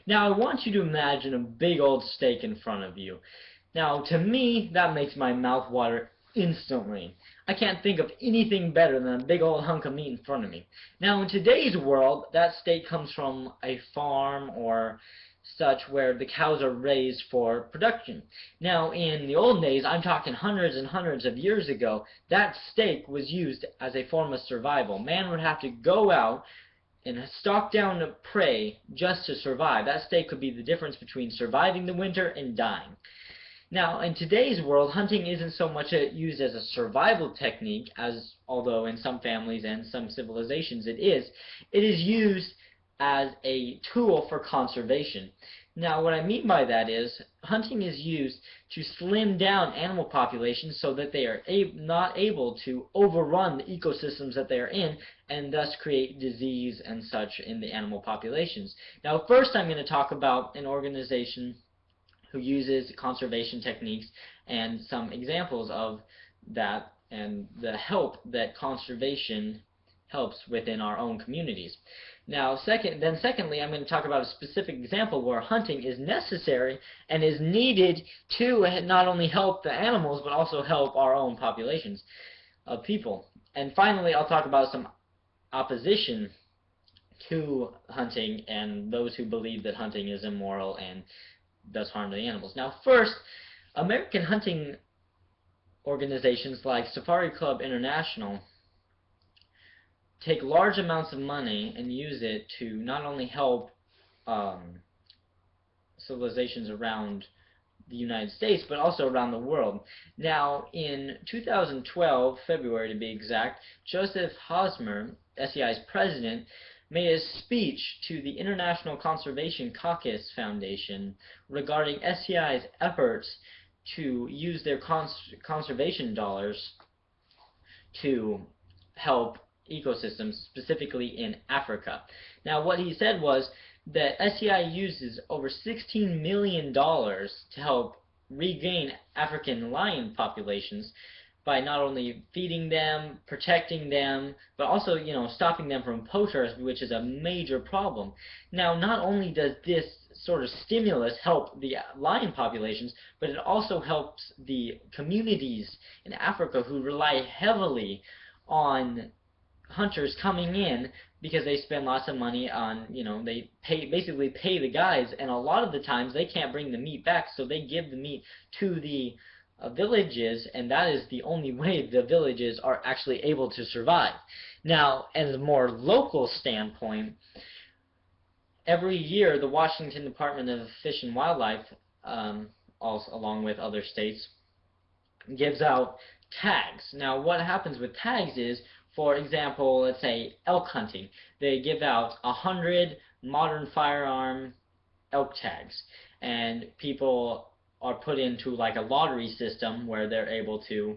Now I want you to imagine a big old steak in front of you. Now to me, that makes my mouth water instantly. I can't think of anything better than a big old hunk of meat in front of me. Now in today's world, that steak comes from a farm or such where the cows are raised for production. Now in the old days, I'm talking hundreds and hundreds of years ago, that steak was used as a form of survival. Man would have to go out and stalk down the prey just to survive. That steak could be the difference between surviving the winter and dying. Now, in today's world, hunting isn't so much used as a survival technique, as although in some families and some civilizations it is used as a tool for conservation. Now, what I mean by that is, hunting is used to slim down animal populations so that they are not able to overrun the ecosystems that they are in, and thus create disease and such in the animal populations. Now, first I'm going to talk about an organization who uses conservation techniques and some examples of that and the help that conservation helps within our own communities. Now, secondly, I'm going to talk about a specific example where hunting is necessary and is needed to not only help the animals but also help our own populations of people. And finally, I'll talk about some opposition to hunting and those who believe that hunting is immoral and does harm to the animals. Now, first, American hunting organizations like Safari Club International take large amounts of money and use it to not only help civilizations around the United States, but also around the world. Now, in 2012, February to be exact, Joseph Hosmer, SEI's president, made a speech to the International Conservation Caucus Foundation regarding SEI's efforts to use their conservation dollars to help ecosystems, specifically in Africa. Now, what he said was that SEI uses over $16 million to help regain African lion populations by not only feeding them, protecting them, but also, stopping them from poachers, which is a major problem. Now, not only does this sort of stimulus help the lion populations, but it also helps the communities in Africa who rely heavily on hunters coming in because they spend lots of money on, they basically pay the guys, and a lot of the times they can't bring the meat back, so they give the meat to the villages, and that is the only way the villages are actually able to survive. Now, as a more local standpoint, every year the Washington Department of Fish and Wildlife, also along with other states, gives out tags. Now, what happens with tags is, for example, let's say elk hunting. They give out 100 modern firearm elk tags, and people are put into like a lottery system where they're able to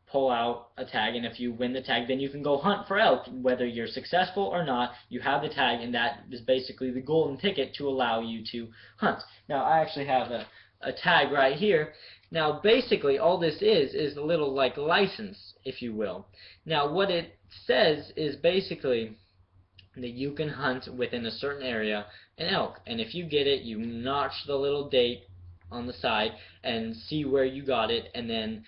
pull out a tag, and if you win the tag, then you can go hunt for elk. Whether you're successful or not, you have the tag, and that is basically the golden ticket to allow you to hunt. Now, I actually have a tag right here. Now, basically, all this is a little like license, if you will. Now, what it says is basically that you can hunt within a certain area an elk, and if you get it, you notch the little date on the side and see where you got it, and then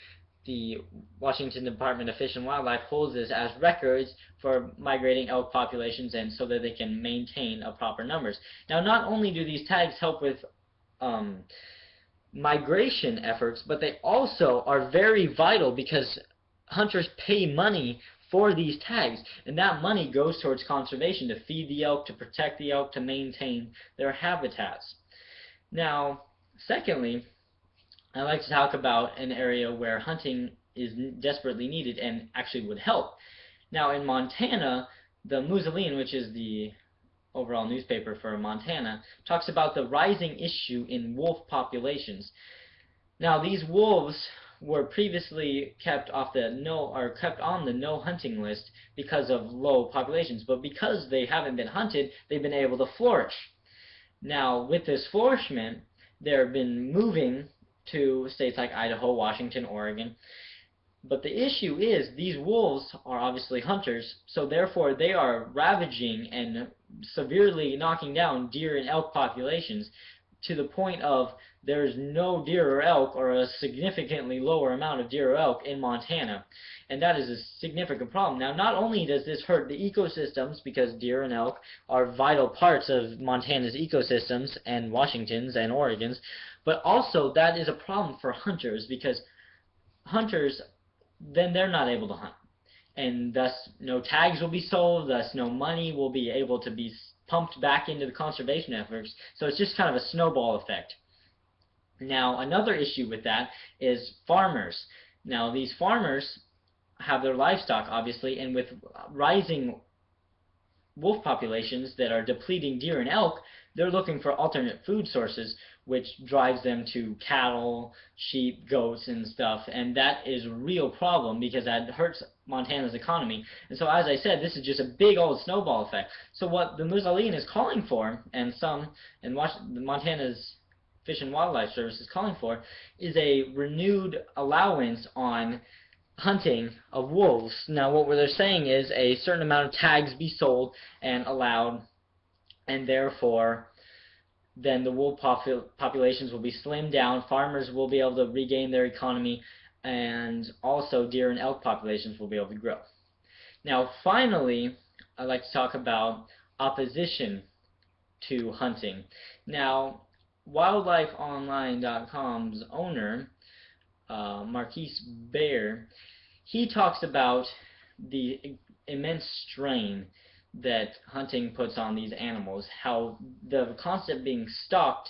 the Washington Department of Fish and Wildlife holds this as records for migrating elk populations, and so that they can maintain a proper numbers. Now, not only do these tags help with migration efforts, but they also are very vital because hunters pay money for these tags, and that money goes towards conservation, to feed the elk, to protect the elk, to maintain their habitats. Now, secondly, I'd like to talk about an area where hunting is desperately needed and actually would help. Now, in Montana, the Muzzolene, which is the overall newspaper for Montana, talks about the rising issue in wolf populations. Now, these wolves were previously kept on the no hunting list because of low populations, but because they haven't been hunted, they've been able to flourish. Now, with this flourishment, they've been moving to states like Idaho, Washington, Oregon. But the issue is these wolves are obviously hunters, so therefore they are ravaging and severely knocking down deer and elk populations to the point of there's no deer or elk, or a significantly lower amount of deer or elk in Montana. And that is a significant problem. Now, not only does this hurt the ecosystems, because deer and elk are vital parts of Montana's ecosystems, and Washington's and Oregon's, but also that is a problem for hunters, because hunters, then they're not able to hunt. And thus no tags will be sold, thus no money will be able to be pumped back into the conservation efforts. So it's just kind of a snowball effect. Now, another issue with that is farmers. Now, these farmers have their livestock, obviously, and with rising wolf populations that are depleting deer and elk, they're looking for alternate food sources, which drives them to cattle, sheep, goats, and stuff. And that is a real problem, because that hurts Montana's economy. And so, as I said, this is just a big old snowball effect. So what the Mussolini is calling for, and Montana's Fish and Wildlife Service is calling for, is a renewed allowance on hunting of wolves. Now, what they're saying is a certain amount of tags be sold and allowed, and therefore then the wolf populations will be slimmed down, farmers will be able to regain their economy, and also deer and elk populations will be able to grow. Now, finally, I'd like to talk about opposition to hunting. Now, WildlifeOnline.com's owner, Marquise Baer, he talks about the immense strain that hunting puts on these animals, how the concept being stalked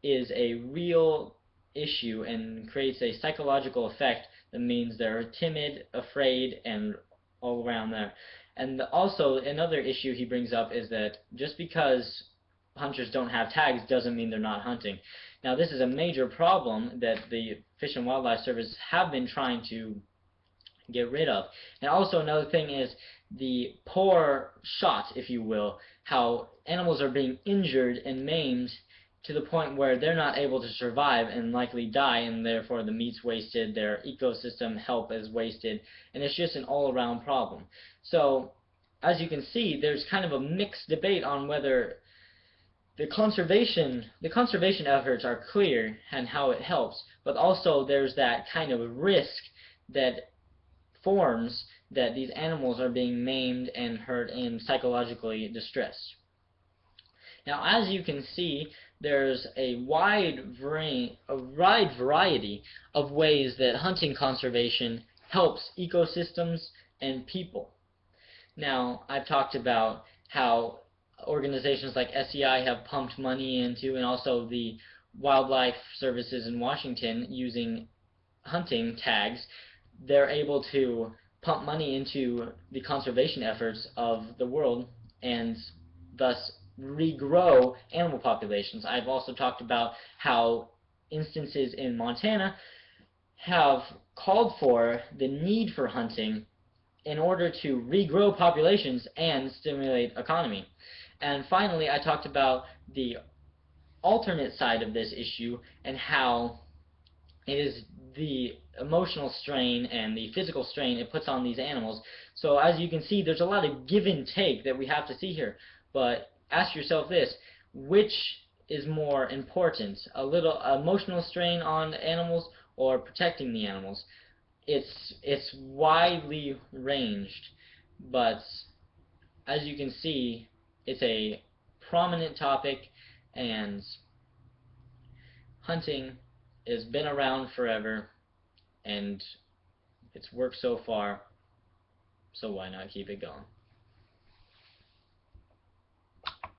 is a real issue and creates a psychological effect that means they're timid, afraid, and all around there. And also, another issue he brings up is that just because hunters don't have tags doesn't mean they're not hunting. Now, this is a major problem that the Fish and Wildlife Service have been trying to get rid of. And also, another thing is the poor shot, if you will, how animals are being injured and maimed to the point where they're not able to survive and likely die, and therefore the meat's wasted, their ecosystem health is wasted, and it's just an all-around problem. So, as you can see, there's kind of a mixed debate on whether the conservation efforts are clear and how it helps, but also there's that kind of risk that forms that these animals are being maimed and hurt and psychologically distressed. Now, as you can see, there's a wide variety of ways that hunting conservation helps ecosystems and people. Now, I've talked about how organizations like SEI have pumped money into, and also the wildlife services in Washington using hunting tags, they're able to pump money into the conservation efforts of the world and thus regrow animal populations. I've also talked about how instances in Montana have called for the need for hunting in order to regrow populations and stimulate economy. And finally, I talked about the alternate side of this issue and how it is the emotional strain and the physical strain it puts on these animals. So as you can see, there's a lot of give and take that we have to see here. But ask yourself this: which is more important, a little emotional strain on animals or protecting the animals? It's widely ranged, but as you can see, it's a prominent topic, and hunting has been around forever, and it's worked so far, so why not keep it going?